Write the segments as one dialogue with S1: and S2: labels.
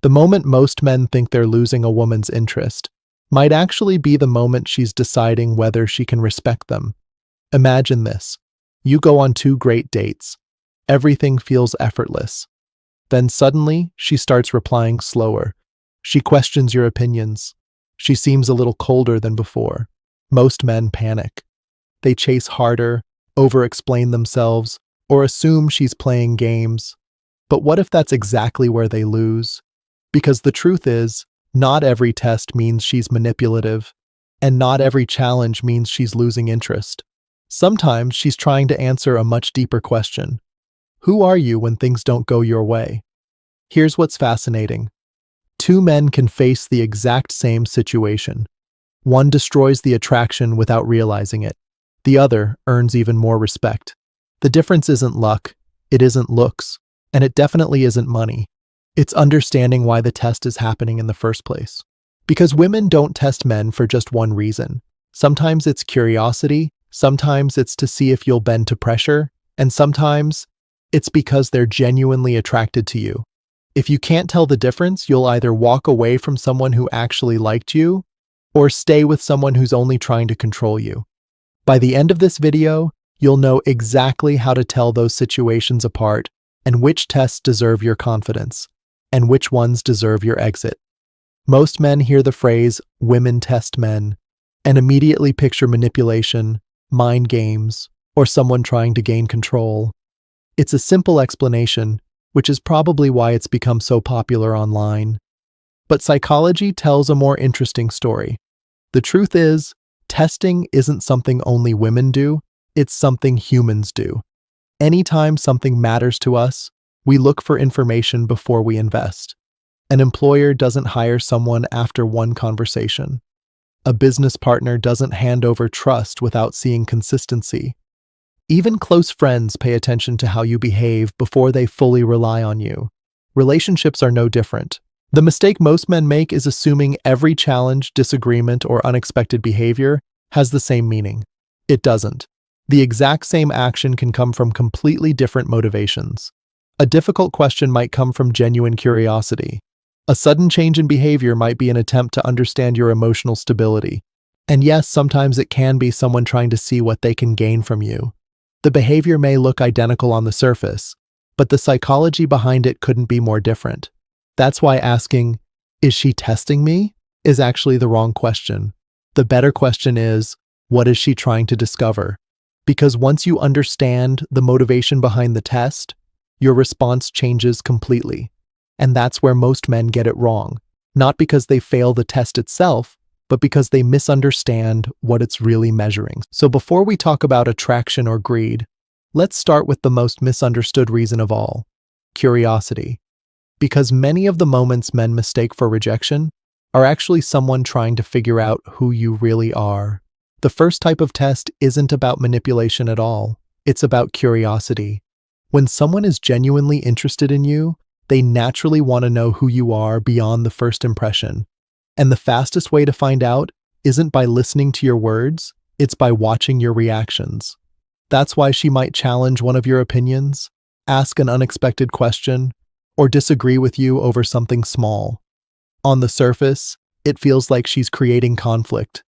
S1: The moment most men think they're losing a woman's interest might actually be the moment she's deciding whether she can respect them. Imagine this. You go on 2 great dates. Everything feels effortless. Then suddenly, she starts replying slower. She questions your opinions. She seems a little colder than before. Most men panic. They chase harder, over-explain themselves, or assume she's playing games. But what if that's exactly where they lose? Because the truth is, not every test means she's manipulative, and not every challenge means she's losing interest. Sometimes she's trying to answer a much deeper question. Who are you when things don't go your way? Here's what's fascinating. 2 men can face the exact same situation. One destroys the attraction without realizing it. The other earns even more respect. The difference isn't luck, it isn't looks, and it definitely isn't money. It's understanding why the test is happening in the first place. Because women don't test men for just one reason. Sometimes it's curiosity, sometimes it's to see if you'll bend to pressure, and sometimes it's because they're genuinely attracted to you. If you can't tell the difference, you'll either walk away from someone who actually liked you, or stay with someone who's only trying to control you. By the end of this video, you'll know exactly how to tell those situations apart and which tests deserve your confidence, and which ones deserve your exit. Most men hear the phrase, "women test men," and immediately picture manipulation, mind games, or someone trying to gain control. It's a simple explanation, which is probably why it's become so popular online. But psychology tells a more interesting story. The truth is, testing isn't something only women do, it's something humans do. Anytime something matters to us, we look for information before we invest. An employer doesn't hire someone after one conversation. A business partner doesn't hand over trust without seeing consistency. Even close friends pay attention to how you behave before they fully rely on you. Relationships are no different. The mistake most men make is assuming every challenge, disagreement, or unexpected behavior has the same meaning. It doesn't. The exact same action can come from completely different motivations. A difficult question might come from genuine curiosity. A sudden change in behavior might be an attempt to understand your emotional stability. And yes, sometimes it can be someone trying to see what they can gain from you. The behavior may look identical on the surface, but the psychology behind it couldn't be more different. That's why asking, "Is she testing me?" is actually the wrong question. The better question is, what is she trying to discover? Because once you understand the motivation behind the test, your response changes completely. And that's where most men get it wrong. Not because they fail the test itself, but because they misunderstand what it's really measuring. So before we talk about attraction or greed, let's start with the most misunderstood reason of all, curiosity. Because many of the moments men mistake for rejection are actually someone trying to figure out who you really are. The first type of test isn't about manipulation at all. It's about curiosity. When someone is genuinely interested in you, they naturally want to know who you are beyond the first impression. And the fastest way to find out isn't by listening to your words, it's by watching your reactions. That's why she might challenge one of your opinions, ask an unexpected question, or disagree with you over something small. On the surface, it feels like she's creating conflict.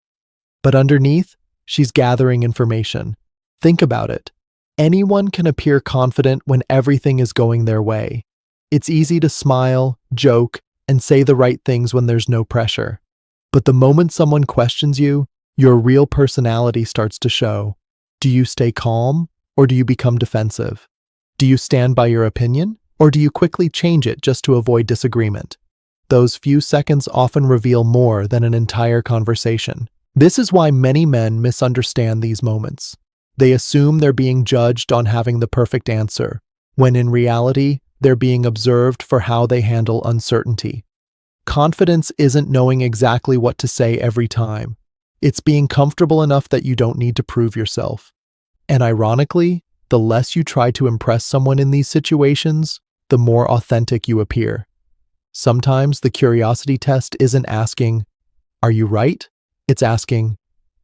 S1: But underneath, she's gathering information. Think about it. Anyone can appear confident when everything is going their way. It's easy to smile, joke, and say the right things when there's no pressure. But the moment someone questions you, your real personality starts to show. Do you stay calm, or do you become defensive? Do you stand by your opinion, or do you quickly change it just to avoid disagreement? Those few seconds often reveal more than an entire conversation. This is why many men misunderstand these moments. They assume they're being judged on having the perfect answer, when in reality, they're being observed for how they handle uncertainty. Confidence isn't knowing exactly what to say every time. It's being comfortable enough that you don't need to prove yourself. And ironically, the less you try to impress someone in these situations, the more authentic you appear. Sometimes the curiosity test isn't asking, "Are you right?" It's asking,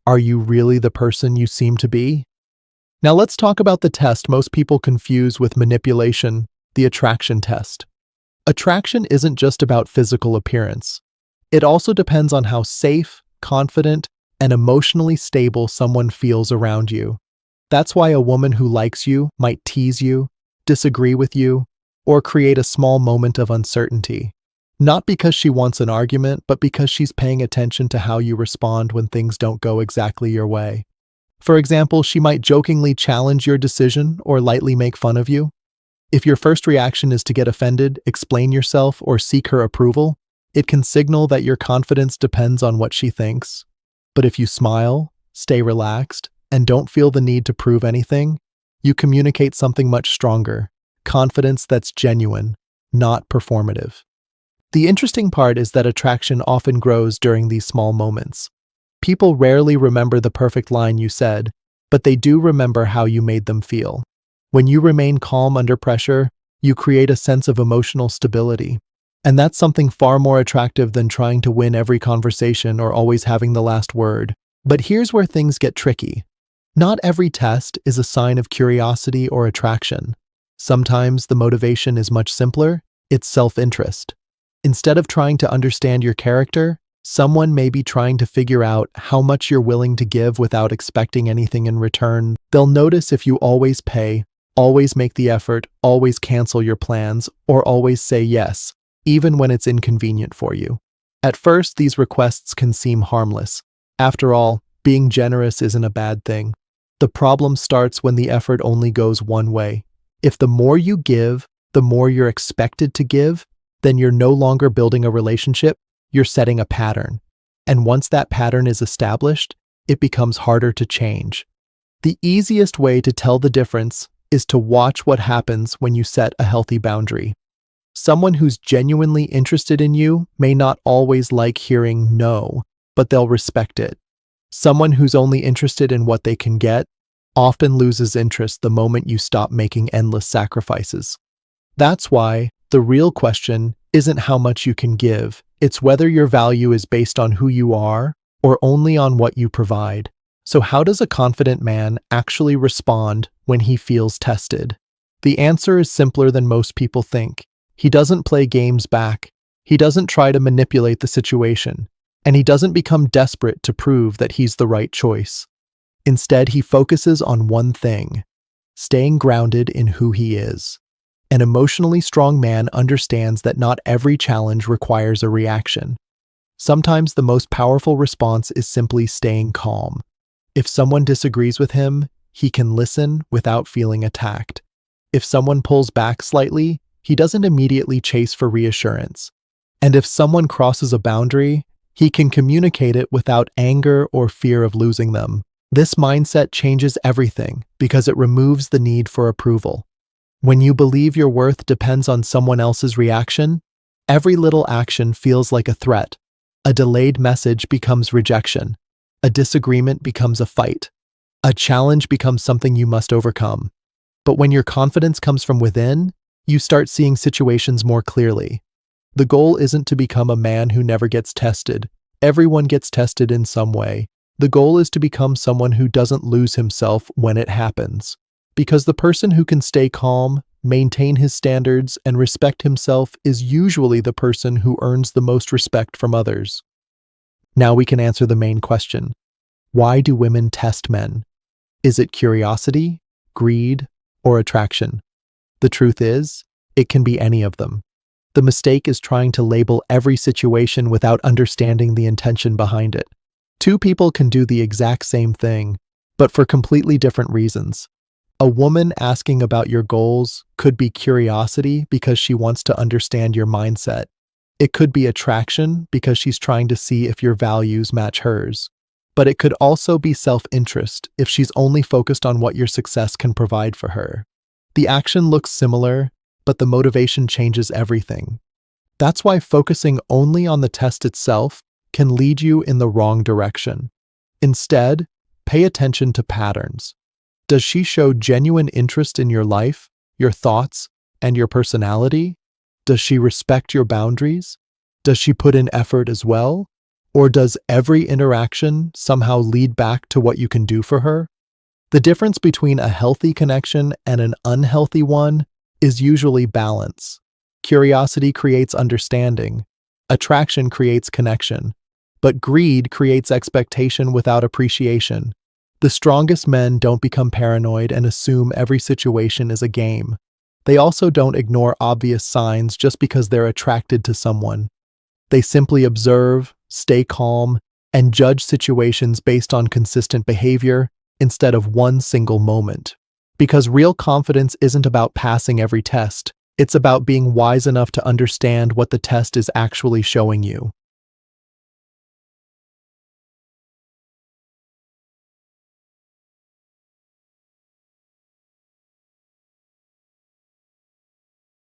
S1: "Are you really the person you seem to be?" Now let's talk about the test most people confuse with manipulation, the attraction test. Attraction isn't just about physical appearance. It also depends on how safe, confident, and emotionally stable someone feels around you. That's why a woman who likes you might tease you, disagree with you, or create a small moment of uncertainty. Not because she wants an argument, but because she's paying attention to how you respond when things don't go exactly your way. For example, she might jokingly challenge your decision or lightly make fun of you. If your first reaction is to get offended, explain yourself, or seek her approval, it can signal that your confidence depends on what she thinks. But if you smile, stay relaxed, and don't feel the need to prove anything, you communicate something much stronger, confidence that's genuine, not performative. The interesting part is that attraction often grows during these small moments. People rarely remember the perfect line you said, but they do remember how you made them feel. When you remain calm under pressure, you create a sense of emotional stability. And that's something far more attractive than trying to win every conversation or always having the last word. But here's where things get tricky. Not every test is a sign of curiosity or attraction. Sometimes the motivation is much simpler. It's self-interest. Instead of trying to understand your character, someone may be trying to figure out how much you're willing to give without expecting anything in return. They'll notice if you always pay, always make the effort, always cancel your plans, or always say yes, even when it's inconvenient for you. At first, these requests can seem harmless. After all, being generous isn't a bad thing. The problem starts when the effort only goes one way. If the more you give, the more you're expected to give, then you're no longer building a relationship, you're setting a pattern. And once that pattern is established, it becomes harder to change. The easiest way to tell the difference is to watch what happens when you set a healthy boundary. Someone who's genuinely interested in you may not always like hearing no, but they'll respect it. Someone who's only interested in what they can get often loses interest the moment you stop making endless sacrifices. That's why the real question isn't how much you can give, it's whether your value is based on who you are or only on what you provide. So how does a confident man actually respond when he feels tested? The answer is simpler than most people think. He doesn't play games back. He doesn't try to manipulate the situation. And he doesn't become desperate to prove that he's the right choice. Instead, he focuses on one thing: staying grounded in who he is. An emotionally strong man understands that not every challenge requires a reaction. Sometimes the most powerful response is simply staying calm. If someone disagrees with him, he can listen without feeling attacked. If someone pulls back slightly, he doesn't immediately chase for reassurance. And if someone crosses a boundary, he can communicate it without anger or fear of losing them. This mindset changes everything because it removes the need for approval. When you believe your worth depends on someone else's reaction, every little action feels like a threat. A delayed message becomes rejection. A disagreement becomes a fight. A challenge becomes something you must overcome. But when your confidence comes from within, you start seeing situations more clearly. The goal isn't to become a man who never gets tested. Everyone gets tested in some way. The goal is to become someone who doesn't lose himself when it happens. Because the person who can stay calm, maintain his standards, and respect himself is usually the person who earns the most respect from others. Now we can answer the main question. Why do women test men? Is it curiosity, greed, or attraction? The truth is, it can be any of them. The mistake is trying to label every situation without understanding the intention behind it. Two people can do the exact same thing, but for completely different reasons. A woman asking about your goals could be curiosity because she wants to understand your mindset. It could be attraction because she's trying to see if your values match hers. But it could also be self-interest if she's only focused on what your success can provide for her. The action looks similar, but the motivation changes everything. That's why focusing only on the test itself can lead you in the wrong direction. Instead, pay attention to patterns. Does she show genuine interest in your life, your thoughts, and your personality? Does she respect your boundaries? Does she put in effort as well? Or does every interaction somehow lead back to what you can do for her? The difference between a healthy connection and an unhealthy one is usually balance. Curiosity creates understanding. Attraction creates connection. But greed creates expectation without appreciation. The strongest men don't become paranoid and assume every situation is a game. They also don't ignore obvious signs just because they're attracted to someone. They simply observe, stay calm, and judge situations based on consistent behavior instead of one single moment. Because real confidence isn't about passing every test, it's about being wise enough to understand what the test is actually showing you.